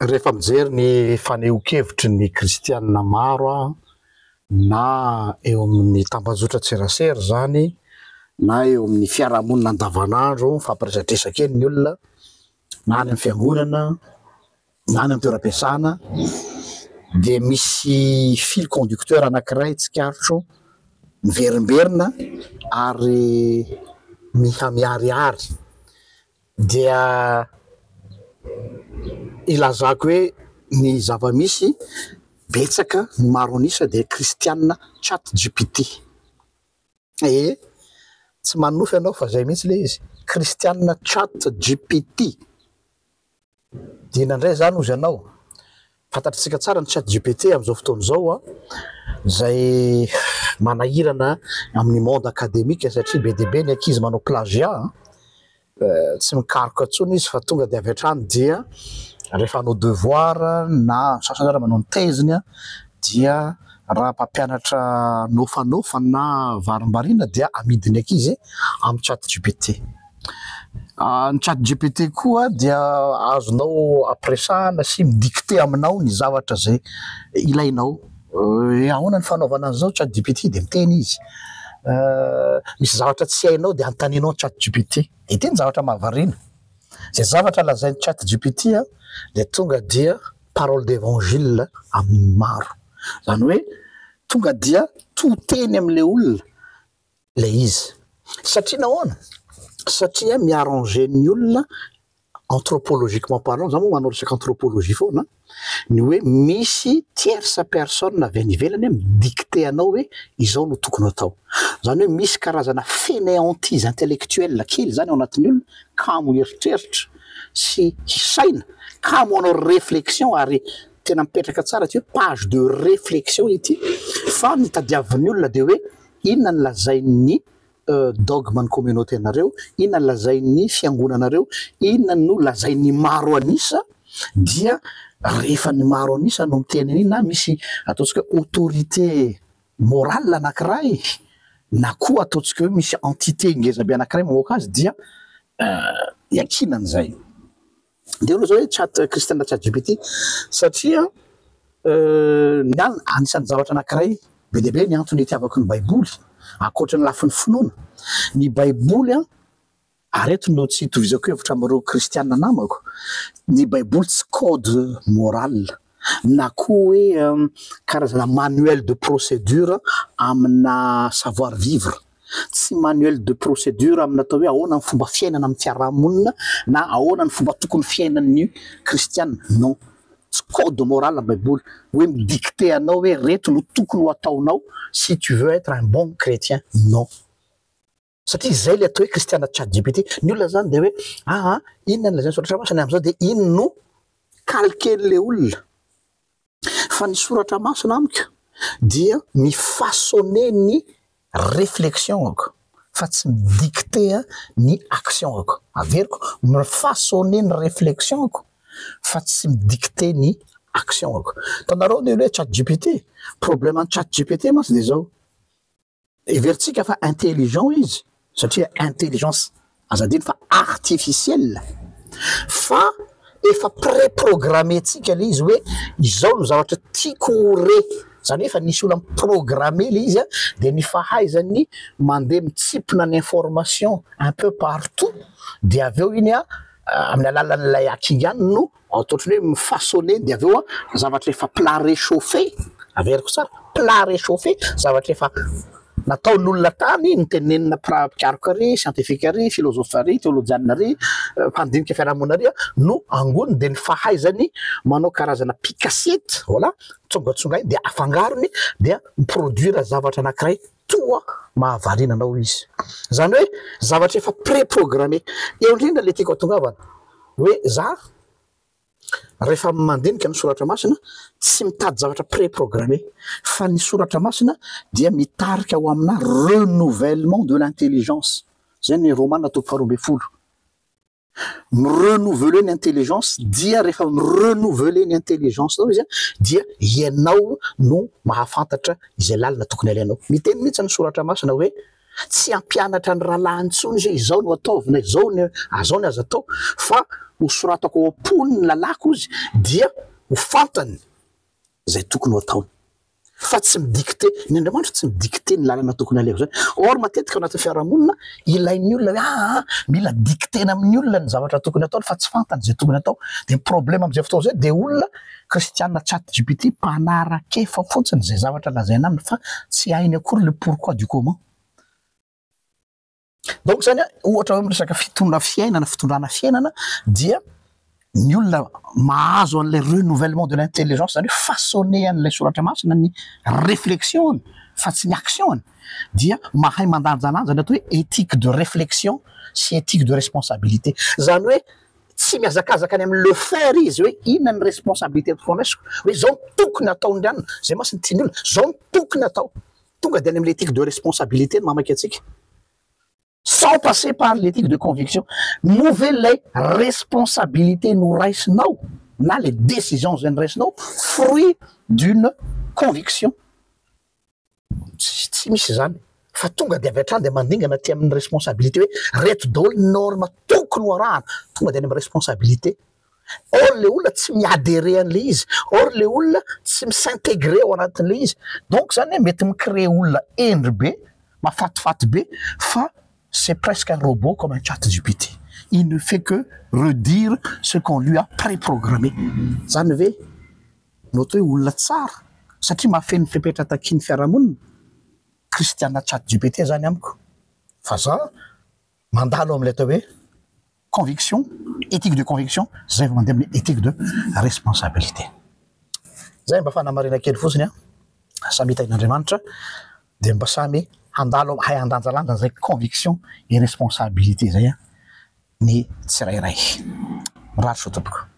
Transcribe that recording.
rehefa mijery ny fanehoan-kevitry ny kristianina maro na eo amin'ny tambazotra-tserasera zany na eo amin'ny fiarahamonina andavanandro fampiresadresaka eny ny olona na any amin'ny fiangonana na any amin'ny toeram-piasana dia misy fil conducteur anankiray tsikarotro miverimberina ary mihamiariary dia ilazako hoe ny zava-misy betsaka ny maro anisa dia kristianina chat GPT. Tsy manofy ianao fa zay mihitsy le izy, kristianina chat GPT. Dina indray zany ozy ianao fantatritsika tsara ny chat GPT amin'izao fotoana izao zay manahirana amin'ny monde akademika satria be dia be ny ankizy manao plagiat tsy mikaroka intsony izy fa tonga dia avy hatrany dia rehefa hanao devoir na sasany ara manao ny thèse-ny dia raha mpampianatra nofanofa na varimbarina dia amidiny ankizy amin'ny chat GPT. Ny chat GPT koa dia azonao ampiresahana sy midikte aminao ny zavatra zay ilainao. Ahoana ny fanaovana an'izao chat GPT dia miteny izy. Misy zavatra tsy hainao dia antaninao chat GPT. Ity ny zavatra mahavariana. Zay zavatra lazain'ny chat GPT dia tonga dia parole d'évangile amin'ny maro. Zany hoe tonga dia toteny amin'ilay olona le izy. Satria nahoana? Satria miarranger ny olona anthropologiquement parlant, zany moa manao resaka anthropologie foana, ny hoe misy tierce personne avy any ivelany midikte anao hoe izao no tokony atao. Zany hoe misy karazana fainéantise intellectuelle kely zany ao anatin'ny olona kamo eritreritra sy hisaina, kamo anao réflexion ary tena mipetraka tsara ty hoe page de réflexion ity fa nitadiavin'ny olona dia hoe inona ny lazain'ny dogme ny communauté anareo, inona ny lazain'ny fiangonanareo, inona no lazain'ny maro anisa dia rehefa ny maro anisa no miteny an'iny na misy ataontsika hoe autorité morale anankiray na koa ataontsika hoe misy entité ngezabe anankiray mamoaka azy dia iakinan'izay. Dia olo zao hoe kristianina chat GPT satria anisan'ny zavatra anankiray be dia be ny antony itiavako ny baiboly ankoatra ny lafin'ny finoana. Ny baiboly areto no tsy hitovizako hevitra amin'ireo kristianina namako. Ny baiboly tsy code moral na koa hoe karazana manuel de procédure amina savoir vivre. Tsy manuel de procédure amina atao hoe ahoana ny fomba fiainana amin'ny fiarahamonina na ahoana ny fomba tokony fiainan'ny kristianina. Non. Tsy code moral amin'ny baiboly hoe midikte anao hoe reto no tokony ho ataonao si tu veux être un bon chrétien. Non. Satria izay le atao hoe kristianina chat GPT. Ny olona zany dia hoe inona ny lazain'ny soratra masina amin'izao dia iny no calquen'le olona. Fa ny soratra masina amiko dia mifaçonner ny réflexion ako fa tsy midikte ny action ako. Averiko mifaçonner ny réflexion ako fa tsy midikte ny action ako. Tanareo ny hoe chat GPT, problème ny chat GPT masy dia zao everitsika fa intelligent izy satria intelligence azadiny fa artificielle fa efa pré-programmé tsika le izy hoe izao no zavatra tiako re. Zany hoe efa nisy olona miprogramme le izy dia ny fahaizany mandeha mitsipona ny information un peu partout dia avy eo iny amin'ny alalan'ilay akingany no ohatrany hoe mifaçonner dia avy eo zavatra efa plat réchauffé. Averiko tsara, plat réchauffé, zavatra efa nataon'olona tany nitenenina mpikaroka ary, scientifique ary, philosophe ary, théologiana ary, mpandinika fiarahamonina ary no angoniny dia ny fahaizany manao karazana pikasety, voilà, tsongatsonga dia afangarony dia miproduire zavatra anankiray toa mahavariana anao izy. Zany hoe zavatra efa pré-programmé. Eo indrindra le tiako atongavana hoe za rehefa mandinika ny soratra masina tsy mitady zavatra pré-programmé fa ny soratra masina dia mitarika ho amina renouvellement de l'intelligence. Zay ny Romaina 12:12. Renouveler ny intelligence dia rehefa renouveler ny intelligence nao izy dia ianao no mahafantatra izay lalina tokony alainao. Miteny mihitsy ny soratra masina hoe tsy ampianatra ny rahalahy intsony izay izao no ataovina, izao ny azo atao fa ho soratako ao am-poniny lalako izy dia ho fantany zay tokony ho ataony fa tsy midikte ny Andriamanitra tsy midikte ny lalana tokony aleko zany. Or matetika anaty fiarahamonina ilain'ny olona hoe mila diktena amin'ny olona ny zavatra tokony ataony fa tsy fantany zay tokony atao. De problème am'izay fotoana zay de olona kristianina ChatGPT mpanarake fa fotsiny zay zavatra lazaina aminy fa tsy hainy akory le pourquoi du comment. Donc zany ohatra hoe resaka fitondrana fiainana dia ny olona mahazo an'ilay renouvellement de l'intelligence zany hoe façonner an'ilay soratra masina ny réflexion fa tsy ny action dia mahay mandanjalanja ny atao hoe éthique de réflexion sy éthique de responsabilité. Zany hoe tsy miazakazaka any amin'ny le faire izy hoe inona ny responsabilité tokony raisiko hoe zao no tokony atao ndrianina zay masiny tiany olona zao no tokony atao tonga de any amin'ny éthique de responsabilité ny mamaky atsika sans passer par l'éthique de conviction. Move lay responsabilité no raisinao na les décisions zay raisinao fruit d'une conviction. Tsy misy zany fa tonga de avy hatrany de mandingana ty amin'ny responsabilité hoe reto daholo norme tokony ho arahana tonga de any amin'ny responsabilité. Or le olona tsy miadhéré an'le izy, or le olona tsy misintégré ao anatin'le izy. Donc zany mety micréer olona endry be mafatifaty be fa c'est presque un robot comme un ChatGPT. Il ne fait que redire ce qu'on lui a préprogrammé. Zany ve noto hoe olona tsara satria mahafeno fepetra takiny fiarahamonina kristiana ChatGPT zany amiko. Fa za mandalo am'ilay atao hoe conviction, éthique de conviction, zay vao mandeha amin'ny éthique de responsabilité. Zay mba fanamarina kely fotsiny samy hitain'Andriamanitra de mba samy handalo hay handanjalanja zay conviction et responsabilité zay ny tsirairay. Rahatry so tompoko.